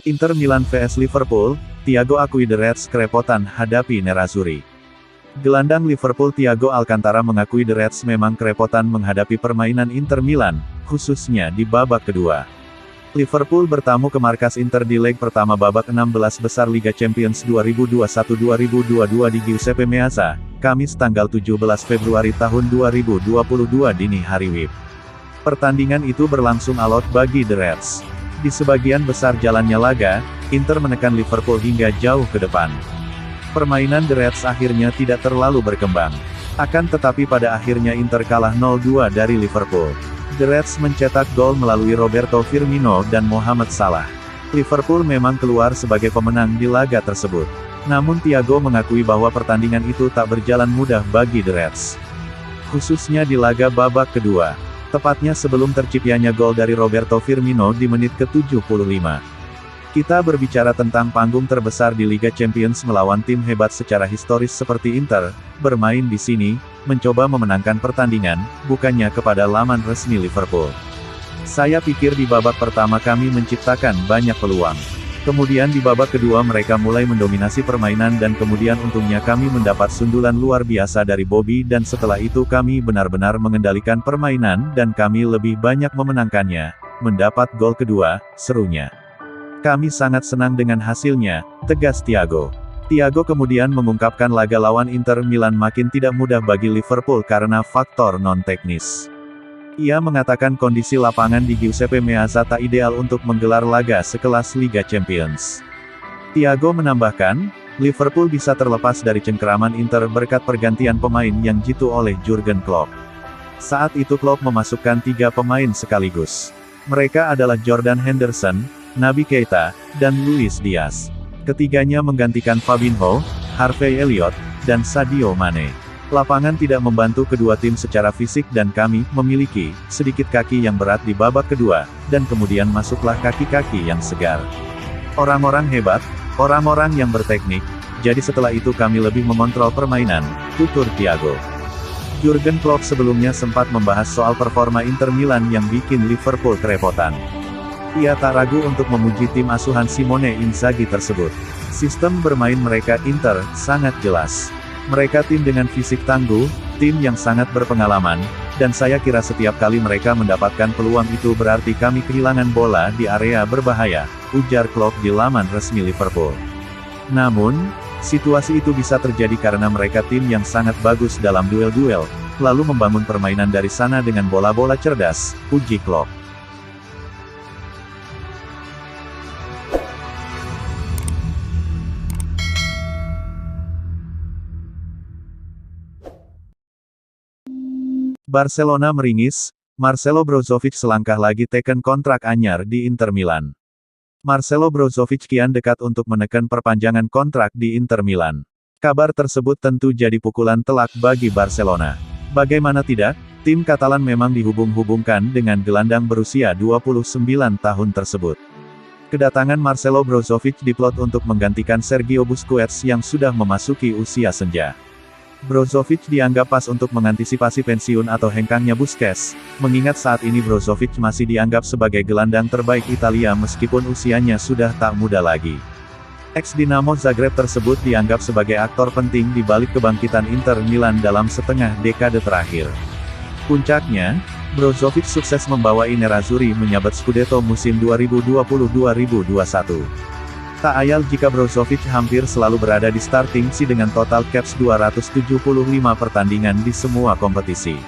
Inter Milan vs Liverpool, Thiago akui The Reds kerepotan hadapi Nerazzurri. Gelandang Liverpool Thiago Alcantara mengakui The Reds memang kerepotan menghadapi permainan Inter Milan, khususnya di babak kedua. Liverpool bertamu ke markas Inter di leg pertama babak 16 besar Liga Champions 2021-2022 di Giuseppe Meazza, Kamis tanggal 17 Februari tahun 2022 dini hari WIB. Pertandingan itu berlangsung alot bagi The Reds. Di sebagian besar jalannya laga, Inter menekan Liverpool hingga jauh ke depan. Permainan The Reds akhirnya tidak terlalu berkembang. Akan tetapi pada akhirnya Inter kalah 0-2 dari Liverpool. The Reds mencetak gol melalui Roberto Firmino dan Mohamed Salah. Liverpool memang keluar sebagai pemenang di laga tersebut. Namun Thiago mengakui bahwa pertandingan itu tak berjalan mudah bagi The Reds. Khususnya di laga babak kedua. Tepatnya sebelum terciptanya gol dari Roberto Firmino di menit ke-75. Kita berbicara tentang panggung terbesar di Liga Champions melawan tim hebat secara historis seperti Inter, bermain di sini, mencoba memenangkan pertandingan, bukannya kepada laman resmi Liverpool. Saya pikir di babak pertama kami menciptakan banyak peluang. Kemudian di babak kedua mereka mulai mendominasi permainan dan kemudian untungnya kami mendapat sundulan luar biasa dari Bobby dan setelah itu kami benar-benar mengendalikan permainan dan kami lebih banyak memenangkannya, mendapat gol kedua, serunya. Kami sangat senang dengan hasilnya, tegas Thiago. Thiago kemudian mengungkapkan laga lawan Inter Milan makin tidak mudah bagi Liverpool karena faktor non-teknis. Ia mengatakan kondisi lapangan di Giuseppe Meazza tak ideal untuk menggelar laga sekelas Liga Champions. Thiago menambahkan, Liverpool bisa terlepas dari cengkeraman Inter berkat pergantian pemain yang jitu oleh Jurgen Klopp. Saat itu Klopp memasukkan 3 pemain sekaligus. Mereka adalah Jordan Henderson, Naby Keita, dan Luis Diaz. Ketiganya menggantikan Fabinho, Harvey Elliott, dan Sadio Mane. Lapangan tidak membantu kedua tim secara fisik dan kami memiliki sedikit kaki yang berat di babak kedua, dan kemudian masuklah kaki-kaki yang segar. Orang-orang hebat, orang-orang yang berteknik, jadi setelah itu kami lebih mengontrol permainan, tutur Thiago. Jurgen Klopp sebelumnya sempat membahas soal performa Inter Milan yang bikin Liverpool kerepotan. Ia tak ragu untuk memuji tim asuhan Simone Inzaghi tersebut. Sistem bermain mereka Inter, sangat jelas. Mereka tim dengan fisik tangguh, tim yang sangat berpengalaman, dan saya kira setiap kali mereka mendapatkan peluang itu berarti kami kehilangan bola di area berbahaya, ujar Klopp di laman resmi Liverpool. Namun, situasi itu bisa terjadi karena mereka tim yang sangat bagus dalam duel-duel, lalu membangun permainan dari sana dengan bola-bola cerdas, uji Klopp. Barcelona meringis, Marcelo Brozovic selangkah lagi teken kontrak anyar di Inter Milan. Marcelo Brozovic kian dekat untuk menekan perpanjangan kontrak di Inter Milan. Kabar tersebut tentu jadi pukulan telak bagi Barcelona. Bagaimana tidak, tim Katalan memang dihubung-hubungkan dengan gelandang berusia 29 tahun tersebut. Kedatangan Marcelo Brozovic diplot untuk menggantikan Sergio Busquets yang sudah memasuki usia senja. Brozovic dianggap pas untuk mengantisipasi pensiun atau hengkangnya Busquets, mengingat saat ini Brozovic masih dianggap sebagai gelandang terbaik Italia meskipun usianya sudah tak muda lagi. Ex-Dinamo Zagreb tersebut dianggap sebagai aktor penting di balik kebangkitan Inter Milan dalam setengah dekade terakhir. Puncaknya, Brozovic sukses membawa Nerazzurri menyabet Scudetto musim 2020-2021. Tak ayal jika Brozovic hampir selalu berada di starting sih dengan total caps 275 pertandingan di semua kompetisi.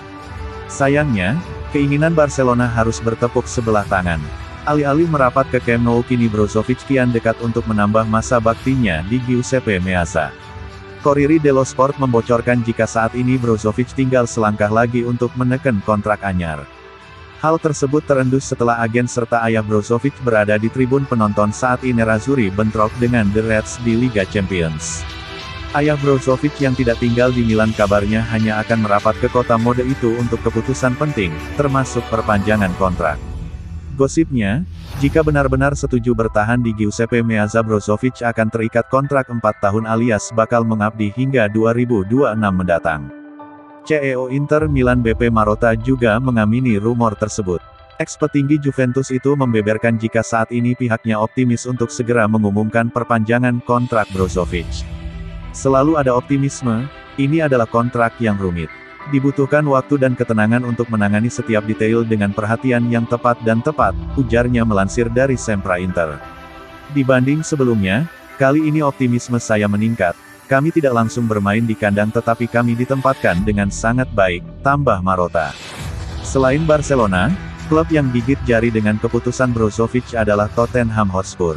Sayangnya, keinginan Barcelona harus bertepuk sebelah tangan. Alih-alih merapat ke Camp Nou kini Brozovic kian dekat untuk menambah masa baktinya di Giuseppe Meazza. Corriere dello Sport membocorkan jika saat ini Brozovic tinggal selangkah lagi untuk menekan kontrak anyar. Hal tersebut terendus setelah agen serta ayah Brozovic berada di tribun penonton saat Nerazzurri bentrok dengan The Reds di Liga Champions. Ayah Brozovic yang tidak tinggal di Milan kabarnya hanya akan merapat ke kota mode itu untuk keputusan penting, termasuk perpanjangan kontrak. Gosipnya, jika benar-benar setuju bertahan di Giuseppe Meazza Brozovic akan terikat kontrak 4 tahun alias bakal mengabdi hingga 2026 mendatang. CEO Inter Milan BP Marotta juga mengamini rumor tersebut. Eks petinggi Juventus itu membeberkan jika saat ini pihaknya optimis untuk segera mengumumkan perpanjangan kontrak Brozovic. Selalu ada optimisme, ini adalah kontrak yang rumit. Dibutuhkan waktu dan ketenangan untuk menangani setiap detail dengan perhatian yang tepat, ujarnya melansir dari Sempra Inter. Dibanding sebelumnya, kali ini optimisme saya meningkat. Kami tidak langsung bermain di kandang tetapi kami ditempatkan dengan sangat baik, tambah Marotta. Selain Barcelona, klub yang gigit jari dengan keputusan Brozovic adalah Tottenham Hotspur.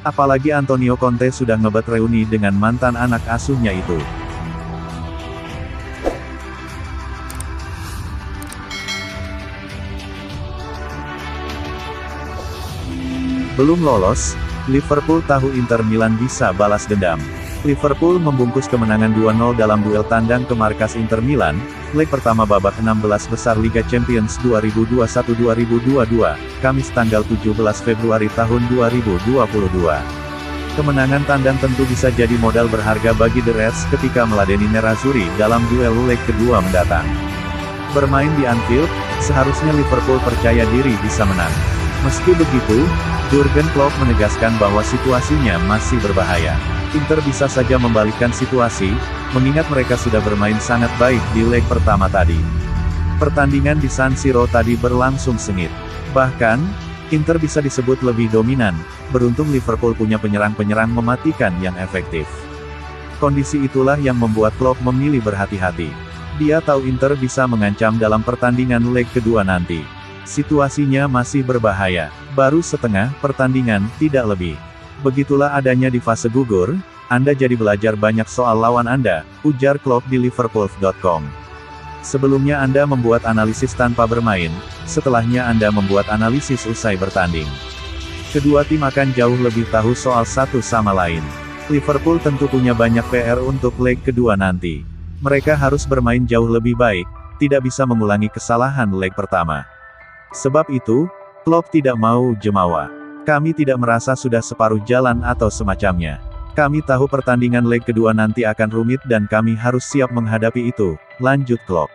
Apalagi Antonio Conte sudah ngebet reuni dengan mantan anak asuhnya itu. Belum lolos, Liverpool tahu Inter Milan bisa balas dendam. Liverpool membungkus kemenangan 2-0 dalam duel tandang ke markas Inter Milan, leg pertama babak 16 besar Liga Champions 2021-2022, Kamis tanggal 17 Februari tahun 2022. Kemenangan tandang tentu bisa jadi modal berharga bagi The Reds ketika meladeni Nerazzurri dalam duel leg kedua mendatang. Bermain di Anfield, seharusnya Liverpool percaya diri bisa menang. Meski begitu, Jurgen Klopp menegaskan bahwa situasinya masih berbahaya. Inter bisa saja membalikkan situasi, mengingat mereka sudah bermain sangat baik di leg pertama tadi. Pertandingan di San Siro tadi berlangsung sengit. Bahkan, Inter bisa disebut lebih dominan, beruntung Liverpool punya penyerang-penyerang mematikan yang efektif. Kondisi itulah yang membuat Klopp memilih berhati-hati. Dia tahu Inter bisa mengancam dalam pertandingan leg kedua nanti. Situasinya masih berbahaya, baru setengah pertandingan, tidak lebih. Begitulah adanya di fase gugur, Anda jadi belajar banyak soal lawan Anda, ujar Klopp di Liverpool.com. Sebelumnya Anda membuat analisis tanpa bermain, setelahnya Anda membuat analisis usai bertanding. Kedua tim akan jauh lebih tahu soal satu sama lain. Liverpool tentu punya banyak PR untuk leg kedua nanti. Mereka harus bermain jauh lebih baik, tidak bisa mengulangi kesalahan leg pertama. Sebab itu, Klopp tidak mau jemawa. Kami tidak merasa sudah separuh jalan atau semacamnya. Kami tahu pertandingan leg kedua nanti akan rumit dan kami harus siap menghadapi itu, lanjut Klopp.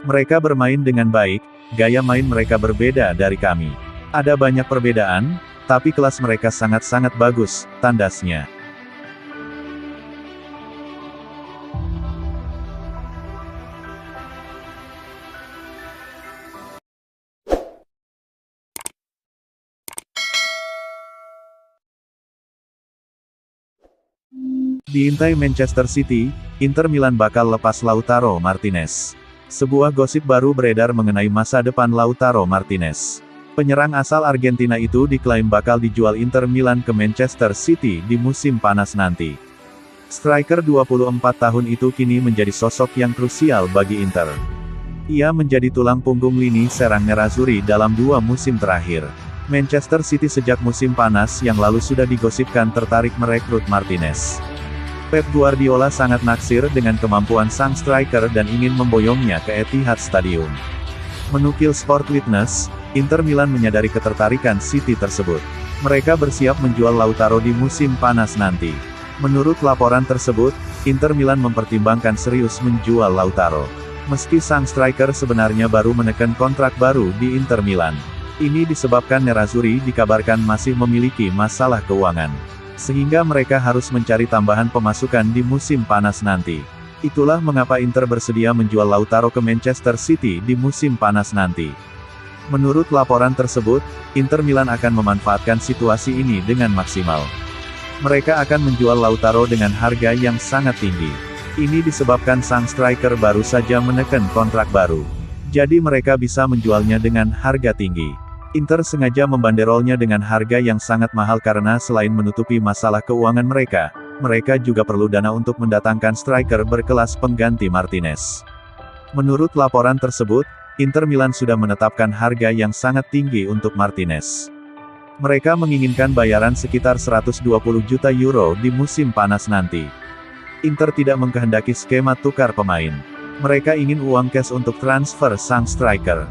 Mereka bermain dengan baik, gaya main mereka berbeda dari kami. Ada banyak perbedaan, tapi kelas mereka sangat-sangat bagus, tandasnya. Diintai Manchester City, Inter Milan bakal lepas Lautaro Martinez. Sebuah gosip baru beredar mengenai masa depan Lautaro Martinez. Penyerang asal Argentina itu diklaim bakal dijual Inter Milan ke Manchester City di musim panas nanti. Striker 24 tahun itu kini menjadi sosok yang krusial bagi Inter. Ia menjadi tulang punggung lini serang Nerazzurri dalam 2 musim terakhir. Manchester City sejak musim panas yang lalu sudah digosipkan tertarik merekrut Martinez. Pep Guardiola sangat naksir dengan kemampuan sang striker dan ingin memboyongnya ke Etihad Stadium. Menukil Sport Witness, Inter Milan menyadari ketertarikan City tersebut. Mereka bersiap menjual Lautaro di musim panas nanti. Menurut laporan tersebut, Inter Milan mempertimbangkan serius menjual Lautaro. Meski sang striker sebenarnya baru menekan kontrak baru di Inter Milan. Ini disebabkan Nerazzurri dikabarkan masih memiliki masalah keuangan. Sehingga mereka harus mencari tambahan pemasukan di musim panas nanti. Itulah mengapa Inter bersedia menjual Lautaro ke Manchester City di musim panas nanti. Menurut laporan tersebut, Inter Milan akan memanfaatkan situasi ini dengan maksimal. Mereka akan menjual Lautaro dengan harga yang sangat tinggi. Ini disebabkan sang striker baru saja menekan kontrak baru. Jadi mereka bisa menjualnya dengan harga tinggi. Inter sengaja membanderolnya dengan harga yang sangat mahal karena selain menutupi masalah keuangan mereka, mereka juga perlu dana untuk mendatangkan striker berkelas pengganti Martinez. Menurut laporan tersebut, Inter Milan sudah menetapkan harga yang sangat tinggi untuk Martinez. Mereka menginginkan bayaran sekitar 120 juta euro di musim panas nanti. Inter tidak mengkehendaki skema tukar pemain. Mereka ingin uang cash untuk transfer sang striker.